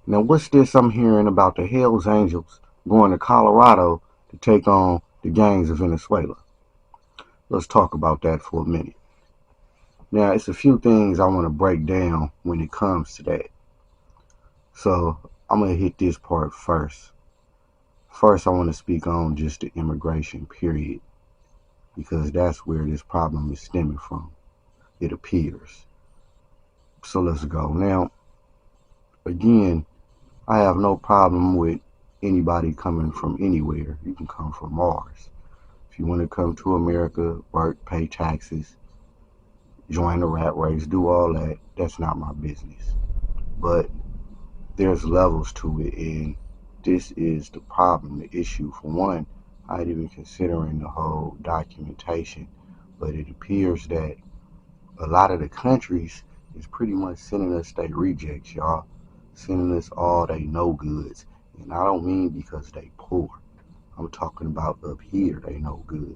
Now, what's this I'm hearing about the Hells Angels going to Colorado to take on the gangs of Venezuela? Let's talk about that for a minute. Now, it's a few things I want to break down when it comes to that. So, I'm going to hit this part first. First, I want to speak on just the immigration period because that's where this problem is stemming from, it appears. So, let's go. Now, again, I have no problem with anybody coming from anywhere. You can come from Mars. If you want to come to America, work, pay taxes, join the rat race, do all that, that's not my business. But there's levels to it, and this is the problem, the issue. For one, I ain't even considering the whole documentation, but it appears that a lot of the countries is pretty much sending us their rejects, y'all. Sending us all they no goods. And I don't mean because they poor. I'm talking about up here they no good.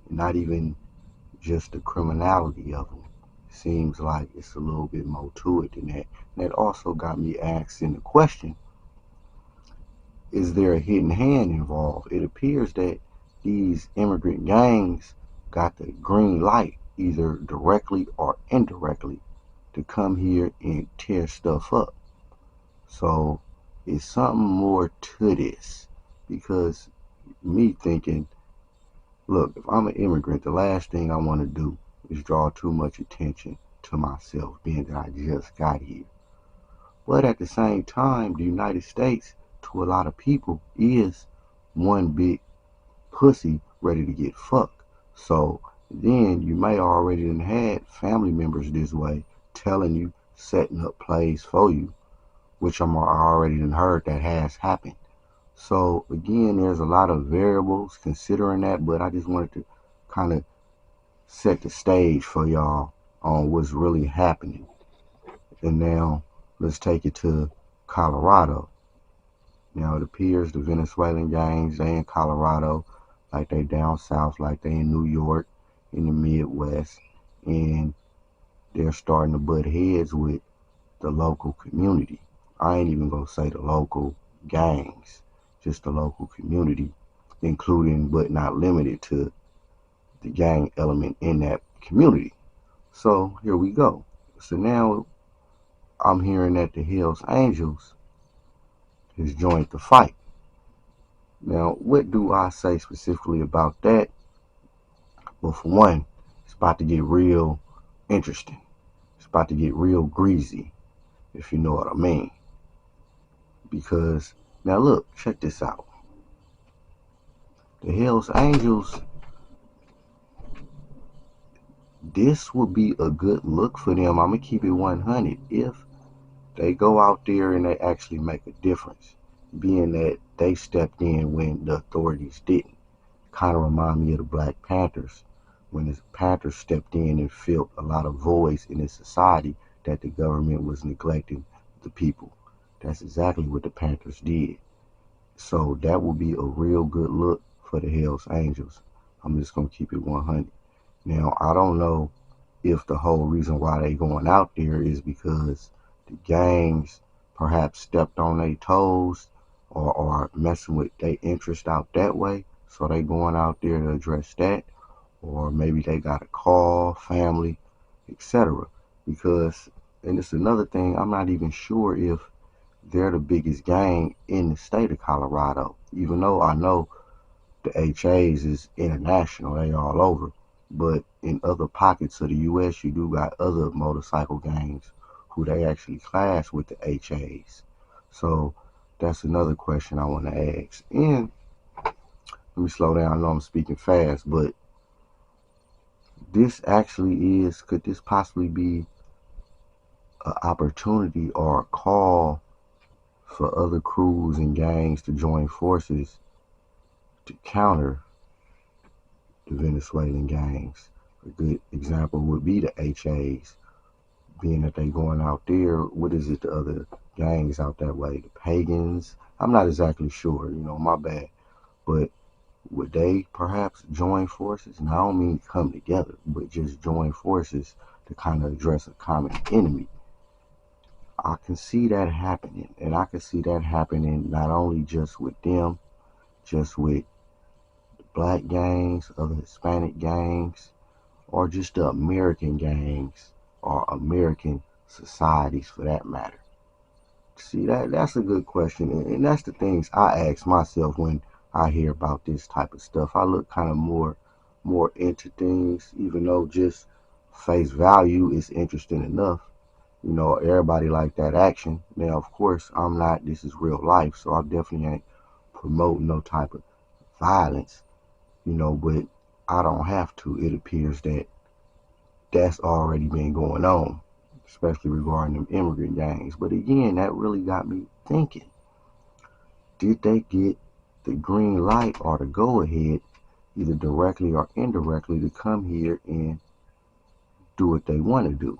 Not even just the criminality of them. Seems like it's a little bit more to it than that. And that also got me asking the question, is there a hidden hand involved? It appears that these immigrant gangs got the green light, either directly or indirectly, to come here and tear stuff up. So it's something more to this. Because me thinking, look, if I'm an immigrant, the last thing I want to do is draw too much attention to myself, being that I just got here. But at the same time, the United States, to a lot of people, is one big pussy ready to get fucked. So then you may already done had family members this way telling you, setting up plays for you, which I'm already done heard that has happened. So again, there's a lot of variables considering that, but I just wanted to kind of set the stage for y'all on what's really happening. And now let's take it to Colorado. Now it appears the Venezuelan gangs, they in Colorado, like they down south, like they in New York, in the Midwest, and they're starting to butt heads with the local community. I ain't even gonna say the local gangs, just the local community, including but not limited to the gang element in that community. So here we go. So now I'm hearing that the Hells Angels has joined the fight. Now, what do I say specifically about that? Well, for one, it's about to get real interesting. It's about to get real greasy, if you know what I mean. Because, now look, check this out. The Hells Angels, this would be a good look for them. I'm going to keep it 100 if they go out there and they actually make a difference, being that they stepped in when the authorities didn't. Kind of remind me of the Black Panthers when the Panthers stepped in and filled a lot of voids in the society that the government was neglecting the people. That's exactly what the Panthers did. So that will be a real good look for the Hells Angels. I'm just gonna keep it 100. Now I don't know if the whole reason why they going out there is because the gangs perhaps stepped on their toes or are messing with their interest out that way. So they going out there to address that, or maybe they got a call, family, etc. Because, and it's another thing, I'm not even sure if they're the biggest gang in the state of Colorado. Even though I know the HAs is international, they all over. But in other pockets of the US you do got other motorcycle gangs who they actually clash with the HAs. So that's another question I want to ask. And let me slow down, I know I'm speaking fast, but this actually is, could this possibly be an opportunity or a call for other crews and gangs to join forces to counter the Venezuelan gangs? A good example would be the HAs, being that they going out there. What is it, the other gangs out that way? The pagans? I'm not exactly sure, my bad. But would they perhaps join forces? And I don't mean come together, but just join forces to kind of address a common enemy. I can see that happening, and I can see that happening not only just with them, just with black gangs, other Hispanic gangs, or just the American gangs or American societies for that matter. See, that's a good question, and that's the things I ask myself when I hear about this type of stuff. I look kind of more into things, even though just face value is interesting enough. You know, everybody like that action. Now, of course, I'm not. This is real life, so I definitely ain't promoting no type of violence. You know, but I don't have to. It appears that that's already been going on, especially regarding them immigrant gangs. But again, that really got me thinking, did they get the green light or the go ahead, either directly or indirectly, to come here and do what they want to do?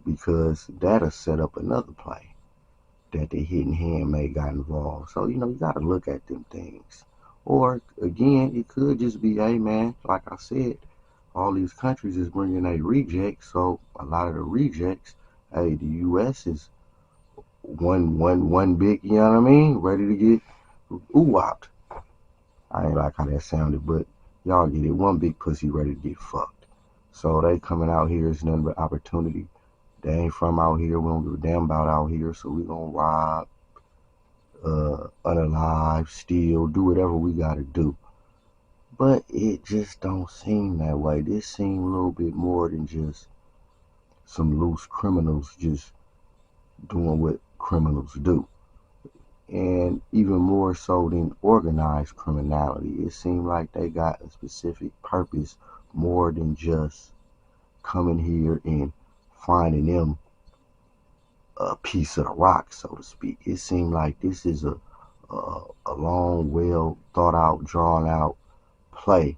Because that'll set up another play that the hidden hand may got involved. So, you know, you got to look at them things. Or, again, it could just be, hey, man, like I said, all these countries is bringing a reject, so a lot of the rejects, hey, the U.S. is one big, you know what I mean, ready to get ooh-wopped. I ain't like how that sounded, but y'all get it. One big pussy ready to get fucked. So they coming out here is nothing but opportunity. They ain't from out here. We don't give a damn about out here, so we gonna rob, unalive, steal, do whatever we gotta do. But it just don't seem that way. This seem a little bit more than just some loose criminals just doing what criminals do. And even more so than organized criminality. It seemed like they got a specific purpose more than just coming here and finding them a piece of the rock, so to speak. It seemed like this is a long, well thought out, drawn out play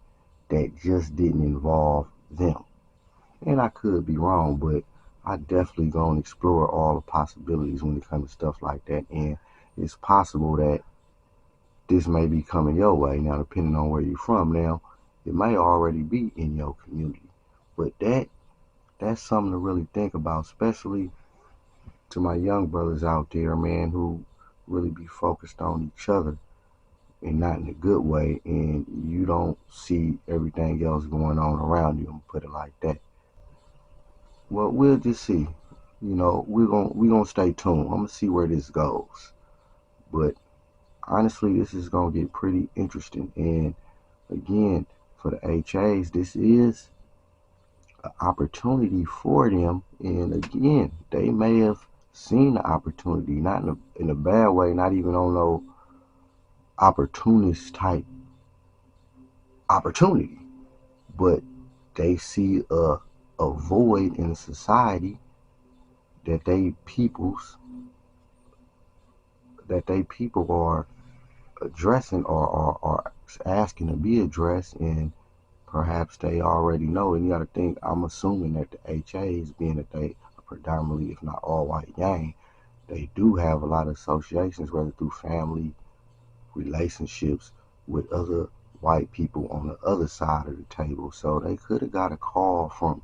that just didn't involve them. And I could be wrong, but I definitely gonna explore all the possibilities when it comes to stuff like that. And it's possible that this may be coming your way now, depending on where you're from. Now, it may already be in your community, but that's something to really think about, especially to my young brothers out there, man, who really be focused on each other and not in a good way, and you don't see everything else going on around you. I'm gonna put it like that. Well, we'll just see. You know, we're gonna stay tuned. I'm gonna see where this goes. But honestly, this is gonna get pretty interesting. And again, for the HAs, this is an opportunity for them. And again, they may have seen the opportunity, not in a bad way, not even on no opportunist type opportunity, but they see a void in society that they people are addressing or asking to be addressed, and perhaps they already know. And you got to think, I'm assuming that the HAs, being that they are predominantly, if not all white gang, they do have a lot of associations, whether through family, relationships with other white people on the other side of the table. So they could have got a call from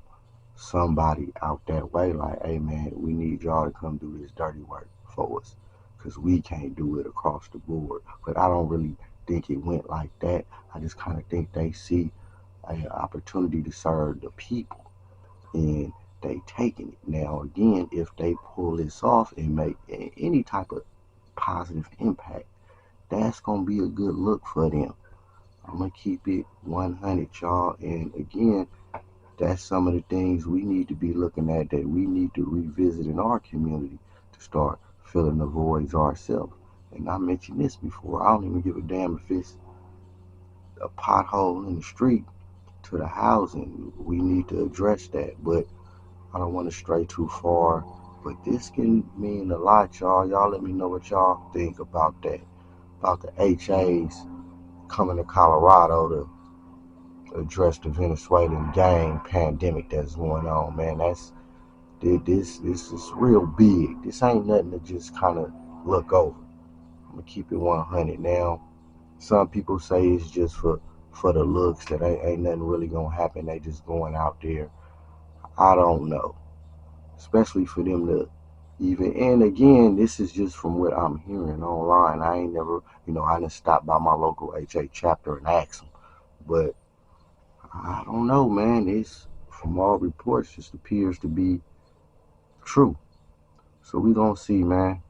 somebody out that way, like, hey man, we need y'all to come do this dirty work for us, because we can't do it across the board. But I don't really think it went like that. I just kind of think they see an opportunity to serve the people, and they taking it. Now again, if they pull this off and make any type of positive impact, that's gonna be a good look for them. I'm gonna keep it 100, y'all. And again, that's some of the things we need to be looking at, that we need to revisit in our community to start filling the voids ourselves. And I mentioned this before. I don't even give a damn if it's a pothole in the street to the housing. We need to address that. But I don't want to stray too far. But this can mean a lot, y'all. Y'all let me know what y'all think about that. About the HAs coming to Colorado to address the Venezuelan gang pandemic that's going on, man. This is real big. This ain't nothing to just kind of look over. I'm gonna keep it 100 now. Some people say it's just for the looks, that ain't nothing really gonna happen. They just going out there. I don't know, especially for them to Even and again, this is just from what I'm hearing online. I ain't never, I didn't stop by my local HA chapter and ask them, but I don't know, man. It's from all reports, just appears to be true. So we gonna see, man.